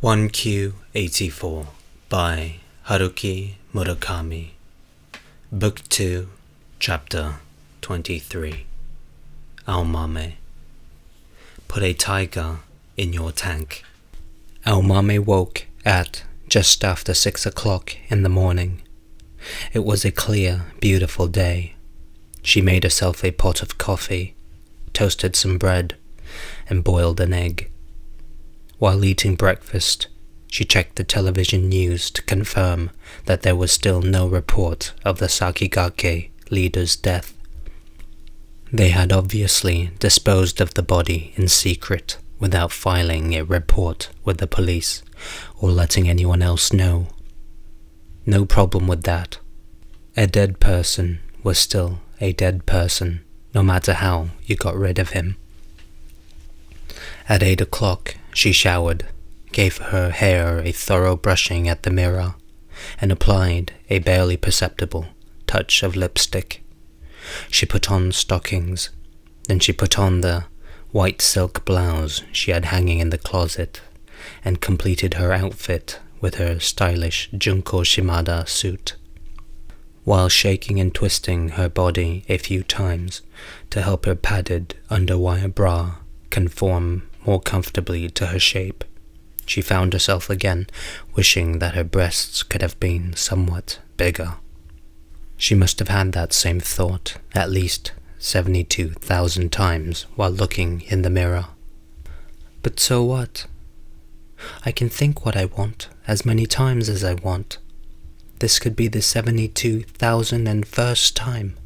1Q84 by Haruki Murakami. Book 2, Chapter 23. Aomame. Put a tiger in your tank. Aomame woke at just after 6 o'clock in the morning. It was a clear, beautiful day. She made herself a pot of coffee, toasted some bread, and boiled an egg. While eating breakfast, she checked the television news to confirm that there was still no report of the Sakigake leader's death. They had obviously disposed of the body in secret without filing a report with the police or letting anyone else know. No problem with that. A dead person was still a dead person, no matter how you got rid of him. At 8 o'clock, she showered, gave her hair a thorough brushing at the mirror, and applied a barely perceptible touch of lipstick. She put on stockings, then she put on the white silk blouse she had hanging in the closet, and completed her outfit with her stylish Junko Shimada suit. While shaking and twisting her body a few times to help her padded underwire bra conform more comfortably to her shape, she found herself again wishing that her breasts could have been somewhat bigger. She must have had that same thought at least 72,000 times while looking in the mirror. But so what? I can think what I want as many times as I want. This could be the 72,001st time.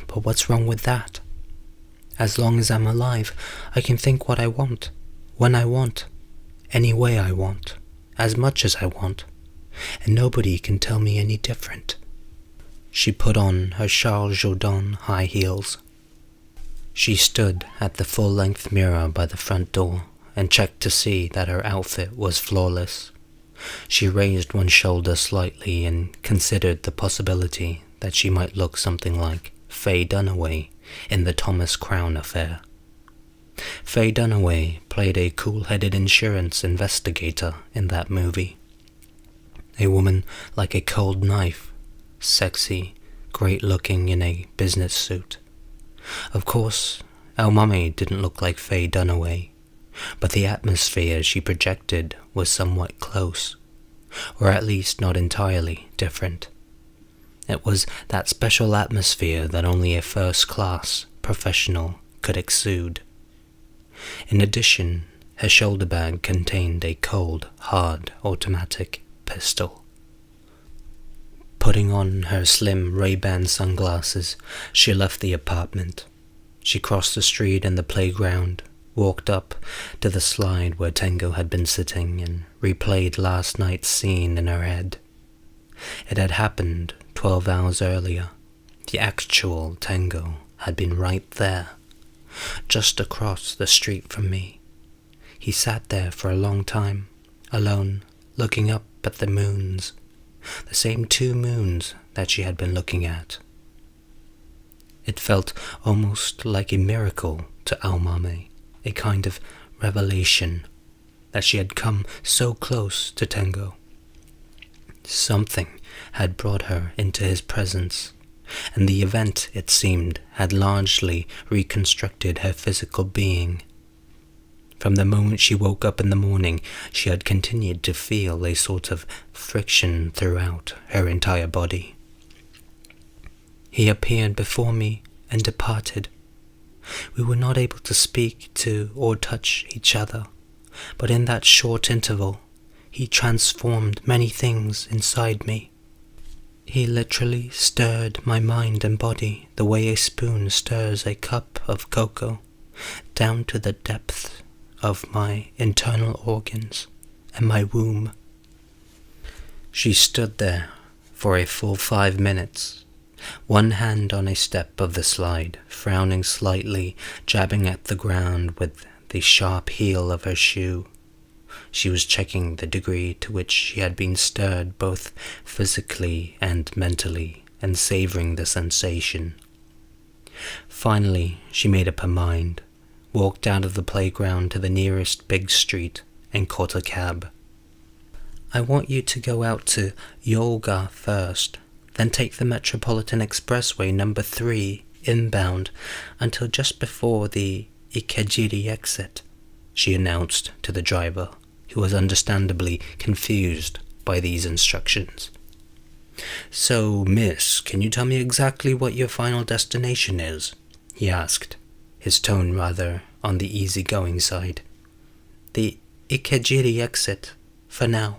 But what's wrong with that? As long as I'm alive, I can think what I want, when I want, any way I want, as much as I want, and nobody can tell me any different. She put on her Charles Jourdan high heels. She stood at the full-length mirror by the front door and checked to see that her outfit was flawless. She raised one shoulder slightly and considered the possibility that she might look something like Faye Dunaway in the Thomas Crown affair. Faye Dunaway played a cool-headed insurance investigator in that movie. A woman like a cold knife, sexy, great-looking in a business suit. Of course, Aomame didn't look like Faye Dunaway, but the atmosphere she projected was somewhat close, or at least not entirely different. It was that special atmosphere that only a first-class professional could exude. In addition, her shoulder bag contained a cold, hard automatic pistol. Putting on her slim Ray-Ban sunglasses, she left the apartment. She crossed the street and the playground, walked up to the slide where Tengo had been sitting, and replayed last night's scene in her head. It had happened 12 hours earlier. The actual Tengo had been right there, just across the street from me. He sat there for a long time, alone, looking up at the moons, the same 2 moons that she had been looking at. It felt almost like a miracle to Aomame, a kind of revelation, that she had come so close to Tengo. Something had brought her into his presence, and the event, it seemed, had largely reconstructed her physical being. From the moment she woke up in the morning, she had continued to feel a sort of friction throughout her entire body. He appeared before me and departed. We were not able to speak to or touch each other, but in that short interval, he transformed many things inside me. He literally stirred my mind and body the way a spoon stirs a cup of cocoa, down to the depth of my internal organs and my womb. She stood there for a full 5 minutes, one hand on a step of the slide, frowning slightly, jabbing at the ground with the sharp heel of her shoe. She was checking the degree to which she had been stirred both physically and mentally, and savoring the sensation. Finally, she made up her mind, walked out of the playground to the nearest big street, and caught a cab. I want you to go out to Yoga first, then take the Metropolitan Expressway number 3 inbound until just before the Ikejiri exit, she announced to the driver, who was understandably confused by these instructions. So, miss, can you tell me exactly what your final destination is? He asked, his tone rather on the easygoing side. The Ikejiri exit, for now.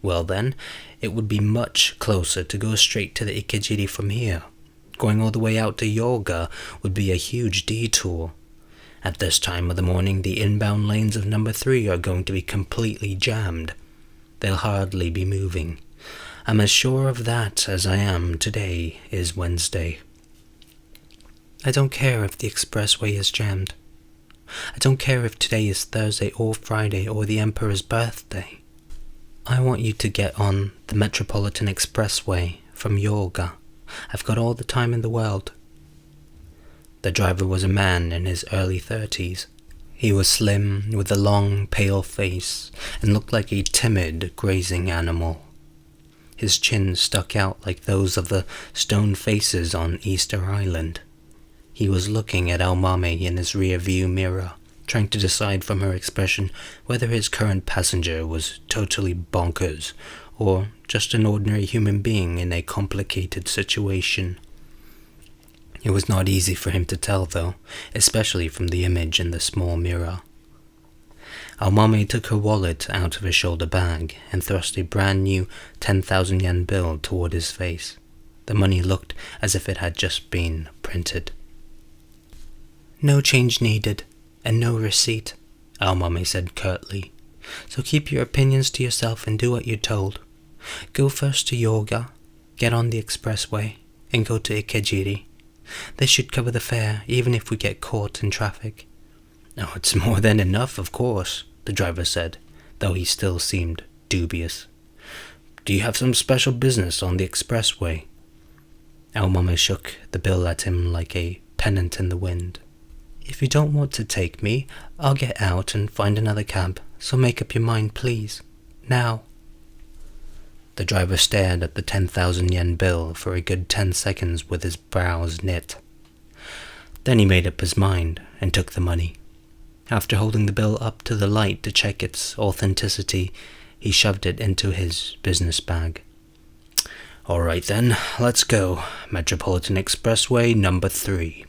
Well then, it would be much closer to go straight to the Ikejiri from here. Going all the way out to Yoga would be a huge detour. At this time of the morning, the inbound lanes of number 3 are going to be completely jammed. They'll hardly be moving. I'm as sure of that as I am today is Wednesday. I don't care if the expressway is jammed. I don't care if today is Thursday or Friday or the Emperor's birthday. I want you to get on the Metropolitan Expressway from Yoga. I've got all the time in the world. The driver was a man in his early 30s. He was slim, with a long, pale face, and looked like a timid, grazing animal. His chin stuck out like those of the stone faces on Easter Island. He was looking at Almame in his rear-view mirror, trying to decide from her expression whether his current passenger was totally bonkers or just an ordinary human being in a complicated situation. It was not easy for him to tell, though, especially from the image in the small mirror. Almame took her wallet out of her shoulder bag and thrust a brand new 10,000 yen bill toward his face. The money looked as if it had just been printed. No change needed, and no receipt, Almame said curtly. So keep your opinions to yourself and do what you're told. Go first to Yoga, get on the expressway, and go to Ikejiri. This should cover the fare, even if we get caught in traffic. Oh, it's more than enough, of course, the driver said, though he still seemed dubious. Do you have some special business on the expressway? Almame shook the bill at him like a pennant in the wind. If you don't want to take me, I'll get out and find another cab, so make up your mind, please. Now. The driver stared at the 10,000 yen bill for a good 10 seconds with his brows knit. Then he made up his mind and took the money. After holding the bill up to the light to check its authenticity, he shoved it into his business bag. All right then, let's go. Metropolitan Expressway number 3.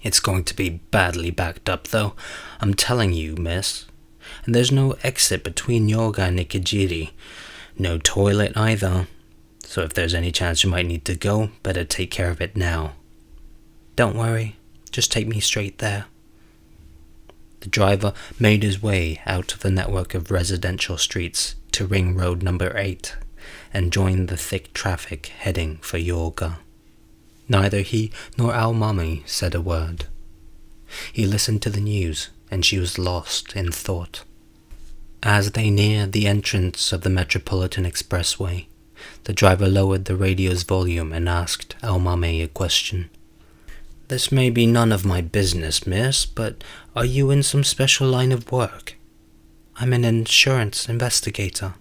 It's going to be badly backed up, though, I'm telling you, miss. And there's no exit between Yoga and Ikejiri. No toilet either. So if there's any chance you might need to go, better take care of it now. Don't worry, just take me straight there. The driver made his way out of the network of residential streets to Ring Road number 8 and joined the thick traffic heading for Yoga. Neither he nor Almame said a word. He listened to the news, and she was lost in thought. As they neared the entrance of the Metropolitan Expressway, the driver lowered the radio's volume and asked Almame a question. This may be none of my business, miss, but are you in some special line of work? I'm an insurance investigator,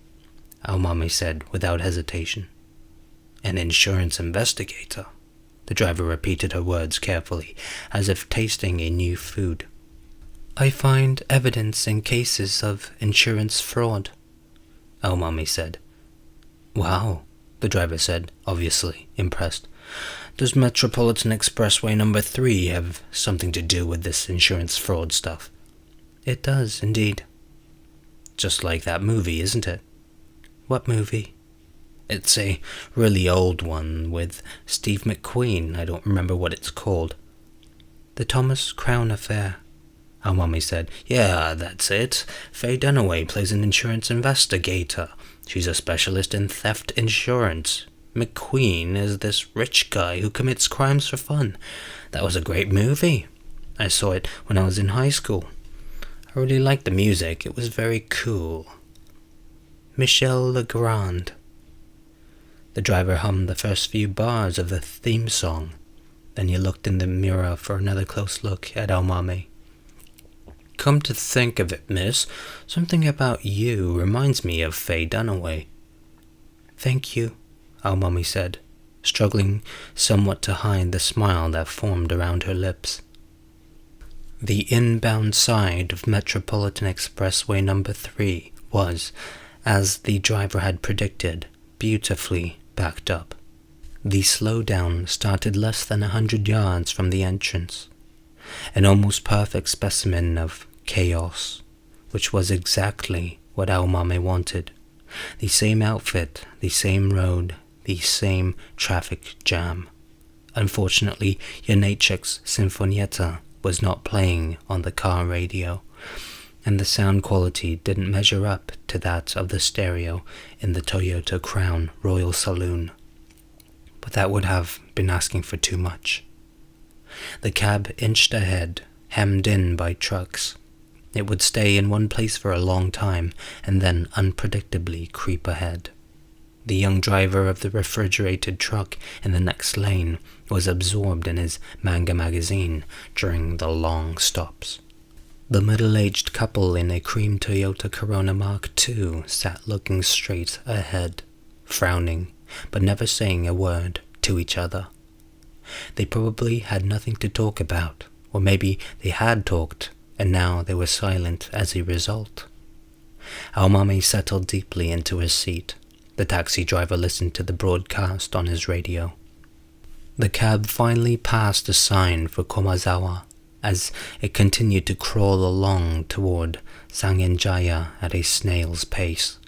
Almame said without hesitation. An insurance investigator? The driver repeated her words carefully, as if tasting a new food. I find evidence in cases of insurance fraud, Almame said. Wow, the driver said, obviously impressed. Does Metropolitan Expressway number 3 have something to do with this insurance fraud stuff? It does, indeed. Just like that movie, isn't it? What movie? It's a really old one with Steve McQueen. I don't remember what it's called. The Thomas Crown Affair, Almame said. Yeah, that's it. Faye Dunaway plays an insurance investigator. She's a specialist in theft insurance. McQueen is this rich guy who commits crimes for fun. That was a great movie. I saw it when I was in high school. I really liked the music. It was very cool. Michel Legrand. The driver hummed the first few bars of the theme song. Then he looked in the mirror for another close look at Almame. Come to think of it, miss, something about you reminds me of Faye Dunaway. Thank you, our mummy said, struggling somewhat to hide the smile that formed around her lips. The inbound side of Metropolitan Expressway number 3 was, as the driver had predicted, beautifully backed up. The slowdown started less than 100 yards from the entrance, an almost perfect specimen of chaos, which was exactly what our mummy wanted. The same outfit, the same road, the same traffic jam. Unfortunately, Janeček's Sinfonietta was not playing on the car radio, and the sound quality didn't measure up to that of the stereo in the Toyota Crown Royal Saloon. But that would have been asking for too much. The cab inched ahead, hemmed in by trucks. It would stay in one place for a long time, and then unpredictably creep ahead. The young driver of the refrigerated truck in the next lane was absorbed in his manga magazine during the long stops. The middle-aged couple in a cream Toyota Corona Mark II sat looking straight ahead, frowning, but never saying a word to each other. They probably had nothing to talk about, or maybe they had talked, and now they were silent as a result. Our mummy settled deeply into his seat. The taxi driver listened to the broadcast on his radio. The cab finally passed a sign for Komazawa as it continued to crawl along toward Sangenjaya at a snail's pace.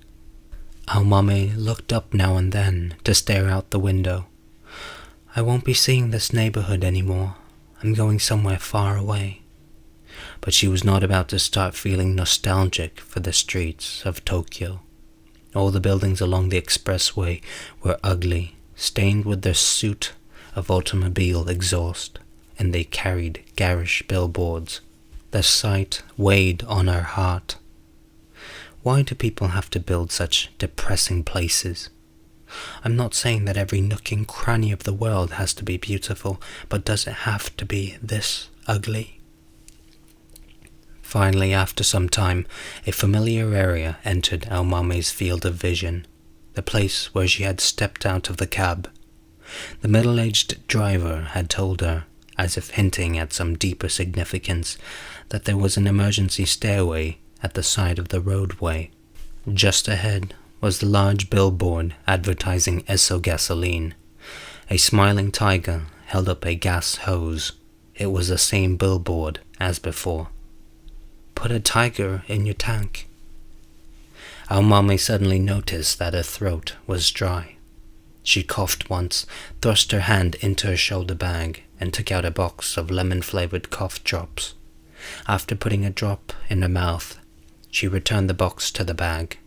Our mummy looked up now and then to stare out the window. I won't be seeing this neighborhood anymore. I'm going somewhere far away. But she was not about to start feeling nostalgic for the streets of Tokyo. All the buildings along the expressway were ugly, stained with the soot of automobile exhaust, and they carried garish billboards. The sight weighed on her heart. Why do people have to build such depressing places? I'm not saying that every nook and cranny of the world has to be beautiful, but does it have to be this ugly? Finally, after some time, a familiar area entered our mummy's field of vision, the place where she had stepped out of the cab. The middle-aged driver had told her, as if hinting at some deeper significance, that there was an emergency stairway at the side of the roadway. Just ahead was the large billboard advertising Esso gasoline. A smiling tiger held up a gas hose. It was the same billboard as before. Put a tiger in your tank. Our mummy suddenly noticed that her throat was dry. She coughed once, thrust her hand into her shoulder bag, and took out a box of lemon-flavored cough drops. After putting a drop in her mouth, she returned the box to the bag.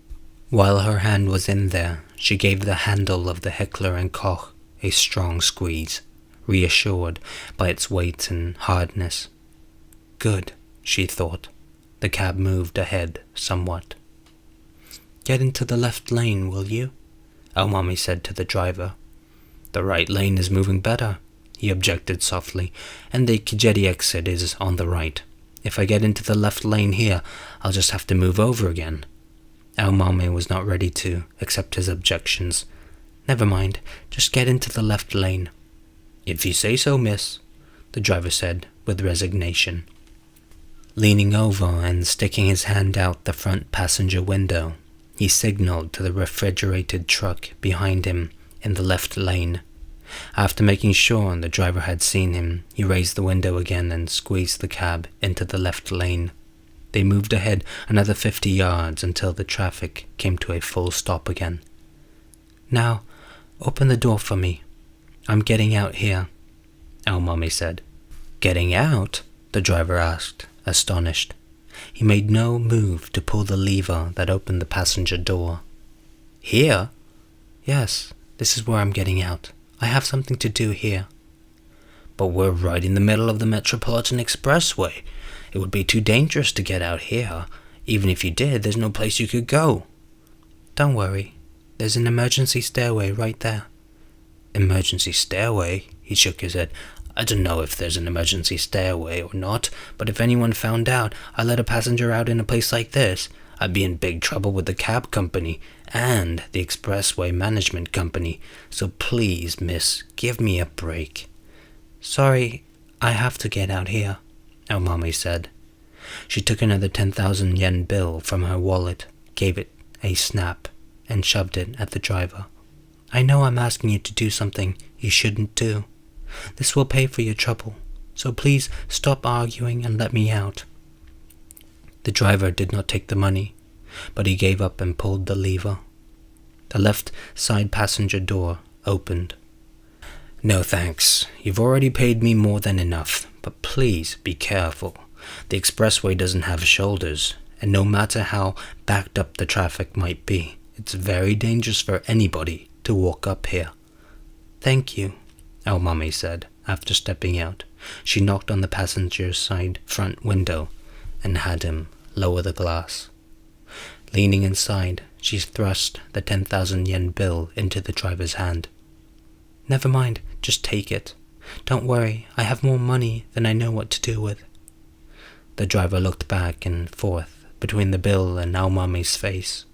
While her hand was in there, she gave the handle of the Heckler & Koch a strong squeeze, reassured by its weight and hardness. Good, she thought. The cab moved ahead somewhat. Get into the left lane, will you? Our mummy said to the driver. The right lane is moving better, he objected softly, and the Kijeri exit is on the right. If I get into the left lane here, I'll just have to move over again. Our mummy was not ready to accept his objections. Never mind, just get into the left lane. If you say so, miss, the driver said with resignation. Leaning over and sticking his hand out the front passenger window, he signaled to the refrigerated truck behind him in the left lane. After making sure the driver had seen him, he raised the window again and squeezed the cab into the left lane. They moved ahead another 50 yards until the traffic came to a full stop again. Now, open the door for me. I'm getting out here, our mummy said. Getting out? The driver asked, astonished. He made no move to pull the lever that opened the passenger door. Here? Yes, this is where I'm getting out. I have something to do here. But we're right in the middle of the Metropolitan Expressway. It would be too dangerous to get out here. Even if you did, there's no place you could go. Don't worry. There's an emergency stairway right there. Emergency stairway? He shook his head. I don't know if there's an emergency stairway or not, but if anyone found out I let a passenger out in a place like this, I'd be in big trouble with the cab company and the expressway management company. So please, miss, give me a break." "Sorry, I have to get out here," our mommy said. She took another 10,000 yen bill from her wallet, gave it a snap, and shoved it at the driver. "I know I'm asking you to do something you shouldn't do. This will pay for your trouble, so please stop arguing and let me out." The driver did not take the money, but he gave up and pulled the lever. The left side passenger door opened. "No thanks, you've already paid me more than enough, but please be careful. The expressway doesn't have shoulders, and no matter how backed up the traffic might be, it's very dangerous for anybody to walk up here." "Thank you," our mommy said after stepping out. She knocked on the passenger side front window and had him lower the glass. Leaning inside, she thrust the 10,000 yen bill into the driver's hand. "Never mind, just take it. Don't worry, I have more money than I know what to do with." The driver looked back and forth between the bill and our mommy's face.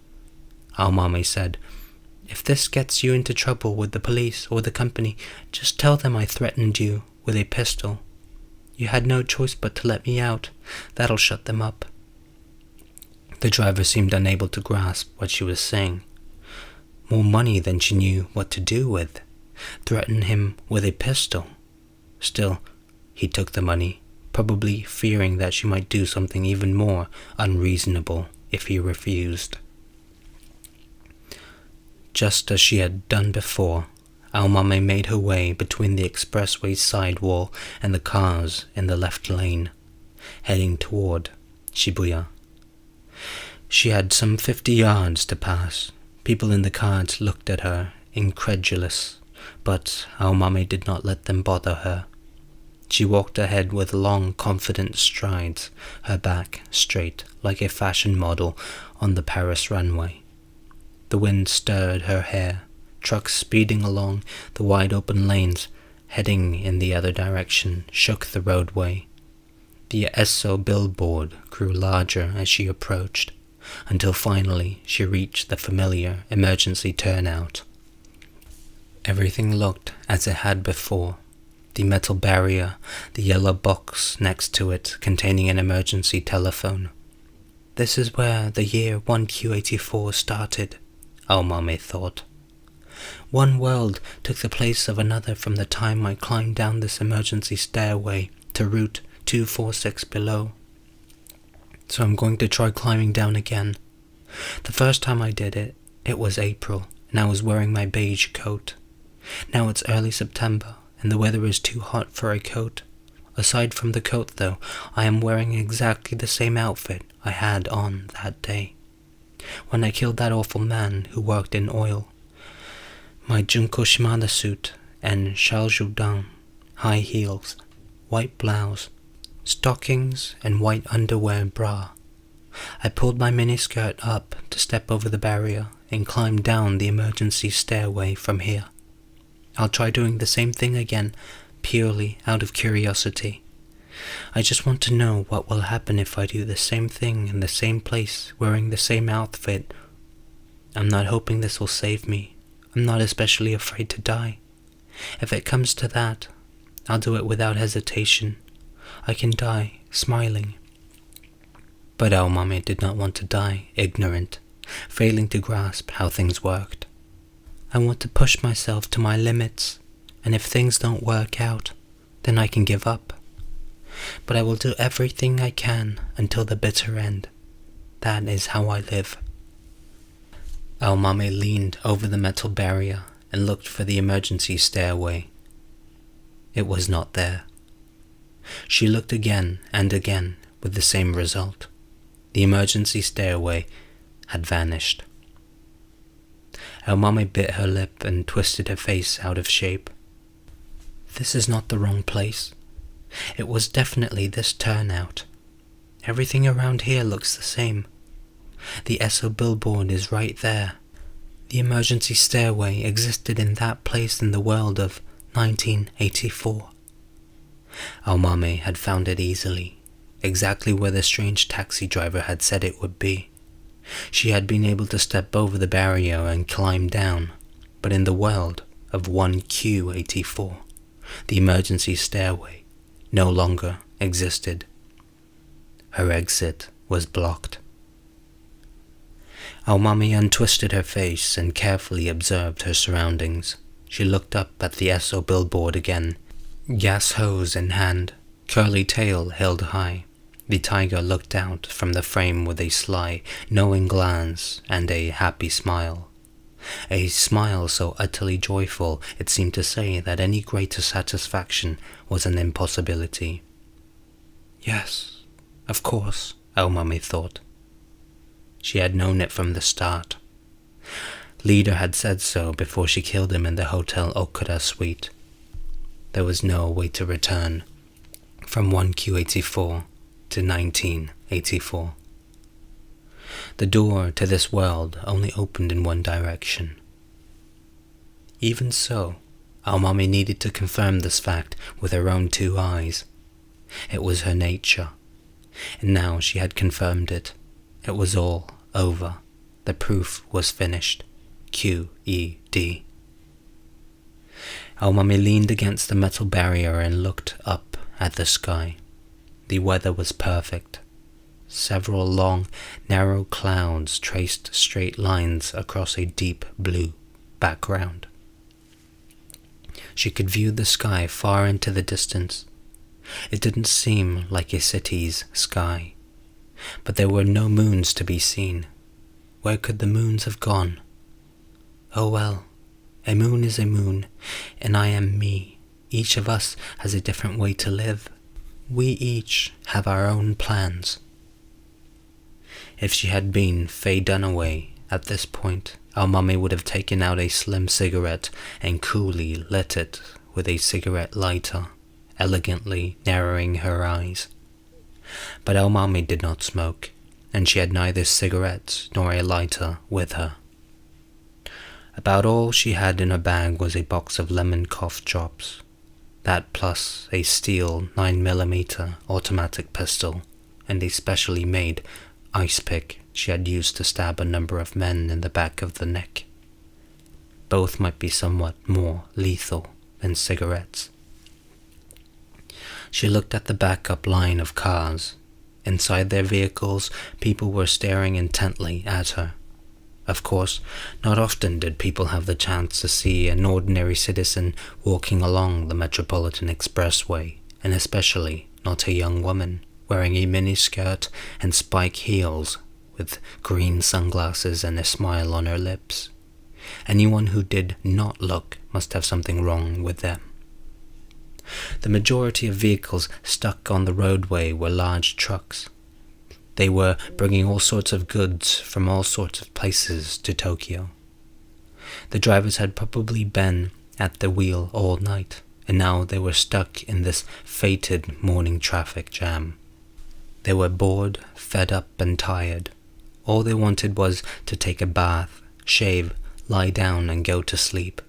Our mommy said, "If this gets you into trouble with the police or the company, just tell them I threatened you with a pistol. You had no choice but to let me out. That'll shut them up." The driver seemed unable to grasp what she was saying. More money than she knew what to do with. Threaten him with a pistol. Still, he took the money, probably fearing that she might do something even more unreasonable if he refused. Just as she had done before, our mommy made her way between the expressway sidewall and the cars in the left lane, heading toward Shibuya. She had some 50 yards to pass. People in the cars looked at her, incredulous, but our mommy did not let them bother her. She walked ahead with long, confident strides, her back straight like a fashion model on the Paris runway. The wind stirred her hair, trucks speeding along the wide-open lanes, heading in the other direction, shook the roadway. The Esso billboard grew larger as she approached, until finally she reached the familiar emergency turnout. Everything looked as it had before. The metal barrier, the yellow box next to it containing an emergency telephone. "This is where the year 1Q84 started," our mommy thought. "One world took the place of another from the time I climbed down this emergency stairway to Route 246 below. So I'm going to try climbing down again. The first time I did it, it was April, and I was wearing my beige coat. Now it's early September, and the weather is too hot for a coat. Aside from the coat, though, I am wearing exactly the same outfit I had on that day, when I killed that awful man who worked in oil. My Junko Shimada suit and Shaljudan, high heels, white blouse, stockings and white underwear and bra. I pulled my miniskirt up to step over the barrier and climb down the emergency stairway from here. I'll try doing the same thing again, purely out of curiosity. I just want to know what will happen if I do the same thing in the same place, wearing the same outfit. I'm not hoping this will save me. I'm not especially afraid to die. If it comes to that, I'll do it without hesitation. I can die smiling." But our mommy did not want to die ignorant, failing to grasp how things worked. "I want to push myself to my limits, and if things don't work out, then I can give up. But I will do everything I can until the bitter end. That is how I live." Our mommy leaned over the metal barrier and looked for the emergency stairway. It was not there. She looked again and again with the same result. The emergency stairway had vanished. Our mommy bit her lip and twisted her face out of shape. "This is not the wrong place. It was definitely this turnout. Everything around here looks the same. The Esso billboard is right there. The emergency stairway existed in that place in the world of 1984. Aomame had found it easily, exactly where the strange taxi driver had said it would be. She had been able to step over the barrier and climb down, but in the world of 1Q84, the emergency stairway no longer existed. Her exit was blocked. Aomame untwisted her face and carefully observed her surroundings. She looked up at the Esso billboard again, gas hose in hand, curly tail held high. The tiger looked out from the frame with a sly, knowing glance and a happy smile. A smile so utterly joyful it seemed to say that any greater satisfaction was an impossibility. Yes, of course, Aomame thought. She had known it from the start. Leader had said so before she killed him in the Hotel Okura suite. There was no way to return from 1Q84 to 1984. The door to this world only opened in one direction. Even so, Aomame needed to confirm this fact with her own two eyes. It was her nature, and now she had confirmed it. It was all over. The proof was finished. QED. Aomame leaned against the metal barrier and looked up at the sky. The weather was perfect. Several long, narrow clouds traced straight lines across a deep blue background. She could view the sky far into the distance. It didn't seem like a city's sky, but there were no moons to be seen. Where could the moons have gone? Oh well, a moon is a moon, and I am me. Each of us has a different way to live. We each have our own plans. If she had been Faye Dunaway at this point, Aomame would have taken out a slim cigarette and coolly lit it with a cigarette lighter, elegantly narrowing her eyes. But Aomame did not smoke, and she had neither cigarettes nor a lighter with her. About all she had in her bag was a box of lemon cough drops. That plus a steel 9mm automatic pistol and a specially made ice pick she had used to stab a number of men in the back of the neck. Both might be somewhat more lethal than cigarettes. She looked at the backup line of cars. Inside their vehicles, people were staring intently at her. Of course, not often did people have the chance to see an ordinary citizen walking along the Metropolitan Expressway, and especially not a young woman wearing a miniskirt and spike heels with green sunglasses and a smile on her lips. Anyone who did not look must have something wrong with them. The majority of vehicles stuck on the roadway were large trucks. They were bringing all sorts of goods from all sorts of places to Tokyo. The drivers had probably been at the wheel all night, and now they were stuck in this fated morning traffic jam. They were bored, fed up, and tired. All they wanted was to take a bath, shave, lie down, and go to sleep.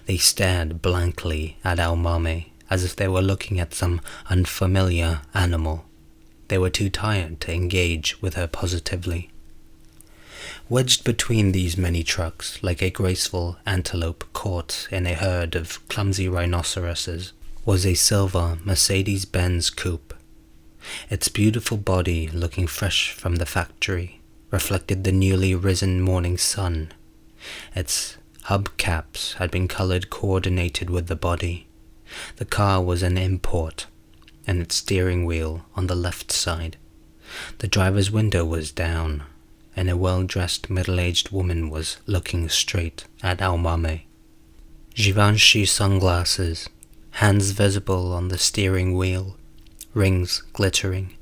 They stared blankly at Aomame, as if they were looking at some unfamiliar animal. They were too tired to engage with her positively. Wedged between these many trucks, like a graceful antelope caught in a herd of clumsy rhinoceroses, was a silver Mercedes-Benz coupe. Its beautiful body, looking fresh from the factory, reflected the newly risen morning sun. Its hubcaps had been colored coordinated with the body. The car was an import, and its steering wheel on the left side. The driver's window was down, and a well-dressed middle-aged woman was looking straight at Aomame. Givenchy sunglasses, hands visible on the steering wheel, rings glittering.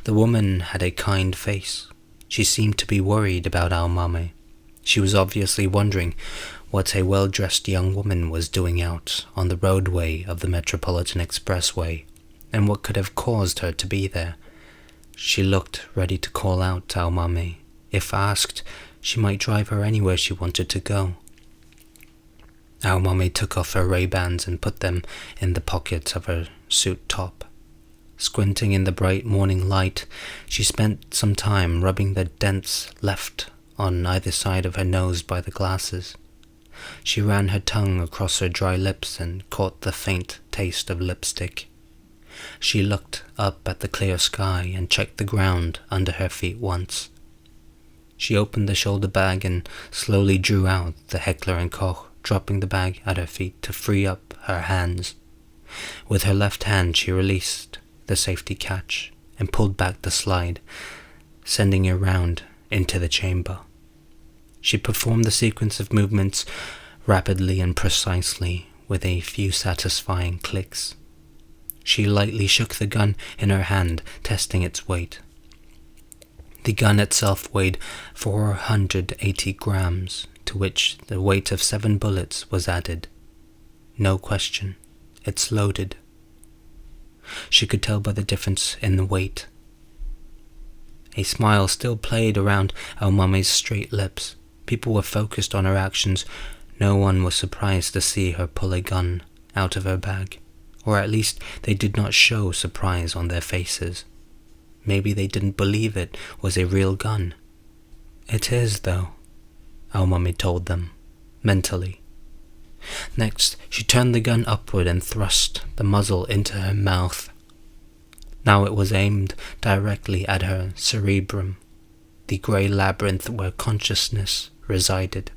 The woman had a kind face. She seemed to be worried about Aomame. She was obviously wondering what a well-dressed young woman was doing out on the roadway of the Metropolitan Expressway, and what could have caused her to be there. She looked ready to call out to Aomame. If asked, she might drive her anywhere she wanted to go. Aomame took off her Ray-Bans and put them in the pockets of her suit top. Squinting in the bright morning light, she spent some time rubbing the dents left on either side of her nose by the glasses. She ran her tongue across her dry lips and caught the faint taste of lipstick. She looked up at the clear sky and checked the ground under her feet once. She opened the shoulder bag and slowly drew out the Heckler & Koch, dropping the bag at her feet to free up her hands. With her left hand she released the safety catch and pulled back the slide, sending it round into the chamber. She performed the sequence of movements rapidly and precisely, with a few satisfying clicks. She lightly shook the gun in her hand, testing its weight. The gun itself weighed 480 grams, to which the weight of 7 bullets was added. No question, it's loaded. She could tell by the difference in the weight. A smile still played around Almame's straight lips. People were focused on her actions. No one was surprised to see her pull a gun out of her bag, or at least they did not show surprise on their faces. Maybe they didn't believe it was a real gun. It is, though, Almame told them, mentally. Next, she turned the gun upward and thrust the muzzle into her mouth. Now it was aimed directly at her cerebrum, the grey labyrinth where consciousness resided.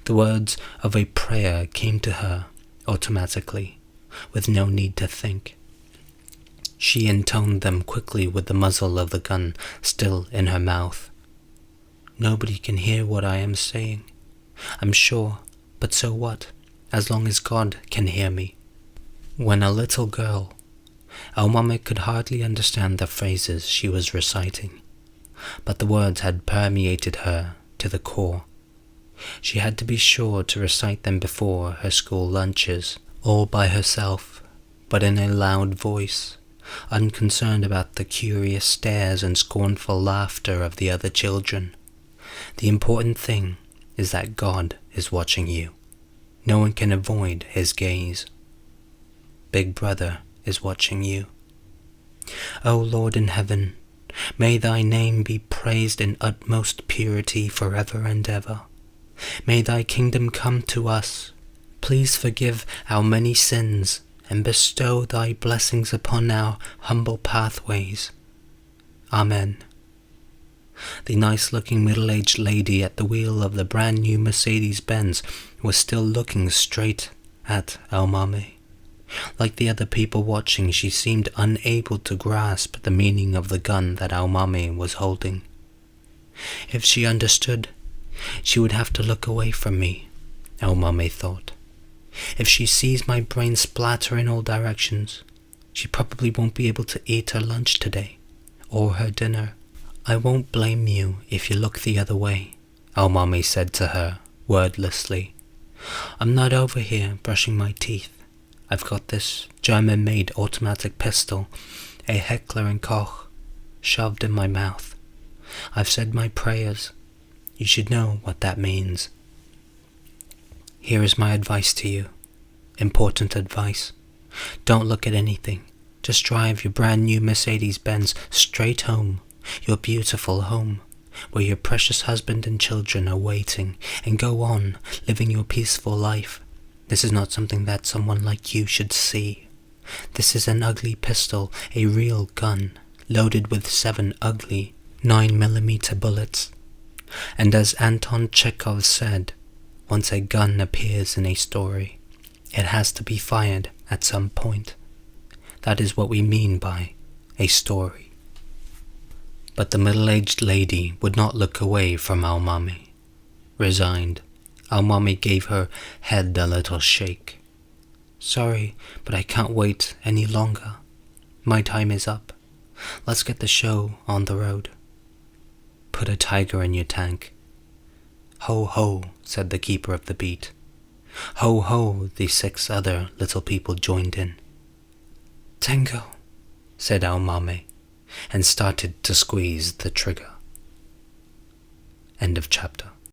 The words of a prayer came to her automatically, with no need to think. She intoned them quickly with the muzzle of the gun still in her mouth. Nobody can hear what I am saying, I'm sure, but so what, as long as God can hear me. When a little girl, Almame could hardly understand the phrases she was reciting, but the words had permeated her to the core. She had to be sure to recite them before her school lunches, all by herself, but in a loud voice, unconcerned about the curious stares and scornful laughter of the other children. The important thing is that God is watching you. No one can avoid his gaze. Big Brother is watching you. O Lord in heaven, may thy name be praised in utmost purity forever and ever. May thy kingdom come to us. Please forgive our many sins and bestow thy blessings upon our humble pathways. Amen. The nice-looking middle-aged lady at the wheel of the brand-new Mercedes-Benz was still looking straight at Almame. Like the other people watching, she seemed unable to grasp the meaning of the gun that Almame was holding. If she understood, she would have to look away from me, Almame thought. If she sees my brain splatter in all directions, she probably won't be able to eat her lunch today, or her dinner. I won't blame you if you look the other way, Almame said to her, wordlessly. I'm not over here brushing my teeth. I've got this German-made automatic pistol, a Heckler & Koch, shoved in my mouth. I've said my prayers. You should know what that means. Here is my advice to you. Important advice. Don't look at anything. Just drive your brand new Mercedes-Benz straight home, your beautiful home, where your precious husband and children are waiting, and go on living your peaceful life. This is not something that someone like you should see. This is an ugly pistol, a real gun, loaded with 7 ugly 9mm bullets. And as Anton Chekhov said, once a gun appears in a story, it has to be fired at some point. That is what we mean by a story. But the middle-aged lady would not look away from Almame. Resigned, Almame gave her head a little shake. Sorry, but I can't wait any longer. My time is up. Let's get the show on the road. Put a tiger in your tank. Ho ho, said the keeper of the beat. Ho ho, the 6 other little people joined in. Tango, said Almame, and started to squeeze the trigger. End of chapter.